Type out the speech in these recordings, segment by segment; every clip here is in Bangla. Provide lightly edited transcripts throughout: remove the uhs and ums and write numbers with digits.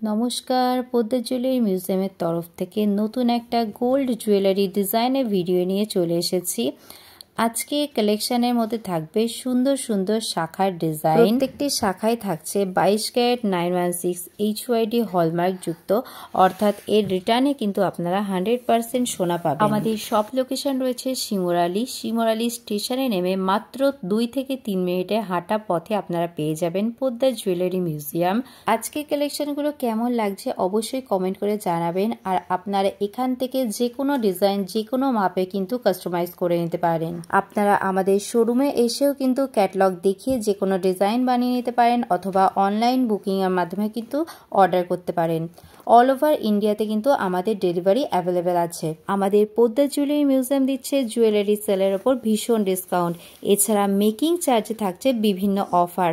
নমস্কার, পদ্মা জুয়েলারি মিউজিয়ামের তরফ থেকে নতুন একটা গোল্ড জুয়েলারি ডিজাইনের ভিডিও নিয়ে চলে এসেছি। আজকে কালেকশনের মধ্যে থাকবে সুন্দর সুন্দর শাখার ডিজাইন। প্রত্যেকটি শাখায় থাকছে 22 ক্যারেট 916 HYD হলমার্ক যুক্ত, অর্থাৎ এর রিটার্নে কিন্তু আপনারা 100% সোনা পাবেন। আমাদের শপ লোকেশন রয়েছে শিমুরালী স্টেশনে নেমে মাত্র 2 থেকে 3 মিনিটে হাঁটা পথে আপনারা পেয়ে যাবেন পদ্মা জুয়েলারি মিউজিয়াম। আজকে কালেকশনগুলো কেমন লাগছে অবশ্যই কমেন্ট করে জানাবেন, আর আপনারা এখান থেকে যে কোনো ডিজাইন যে কোনো মাপে কিন্তু কাস্টমাইজ করে নিতে পারেন। আপনারা আমাদের শোরুমে এসেও কিন্তু ক্যাটালগ দেখিয়ে যে কোনো ডিজাইন বানিয়ে নিতে পারেন, অথবা অনলাইন বুকিংয়ের মাধ্যমে কিন্তু অর্ডার করতে পারেন। অল ওভার ইন্ডিয়াতে কিন্তু আমাদের ডেলিভারি অ্যাভেলেবেল আছে। আমাদের পদ্মা জুয়েলারি মিউজিয়াম দিচ্ছে জুয়েলারি সেলের ওপর ভীষণ ডিসকাউন্ট। এছাড়া মেকিং চার্জে থাকছে বিভিন্ন অফার।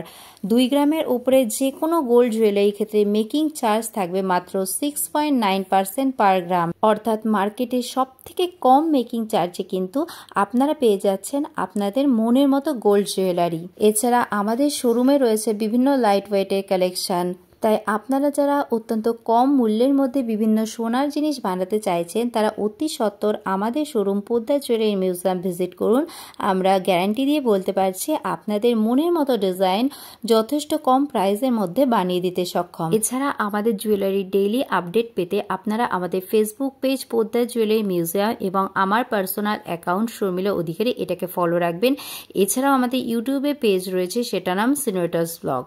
2 গ্রামের উপরে যে কোনো গোল্ড জুয়েলারি ক্ষেত্রে মেকিং চার্জ থাকবে মাত্র 6.9% পার গ্রাম, অর্থাৎ মার্কেটে সব থেকে কম মেকিং চার্জে কিন্তু আপনারা পেয়ে যাচ্ছেন আপনাদের মনের মতো গোল্ড জুয়েলারি। এছাড়া আমাদের শোরুমে রয়েছে বিভিন্ন লাইট ওয়েটের কালেকশন। তাই আপনারা যারা অত্যন্ত কম মূল্যের মধ্যে বিভিন্ন সোনার জিনিস বানাতে চাইছেন তারা অতি সত্বর আমাদের showroom Padma jewellery museum visit করুন। আমরা গ্যারান্টি দিয়ে বলতে পারছি আপনাদের মনের মতো ডিজাইন যথেষ্ট কম প্রাইসের মধ্যে বানিয়ে দিতে সক্ষম। এছাড়া আমাদের জুয়েলারি ডেইলি আপডেট পেতে আপনারা আমাদের Facebook page Padma jewellery museum এবং আমার পার্সোনাল অ্যাকাউন্ট শর্মিলা অধিকারী এটাকে ফলো রাখবেন। এছাড়াও আমাদের ইউটিউবে পেজ রয়েছে, সেটার নাম সিনেটর্স ব্লগ।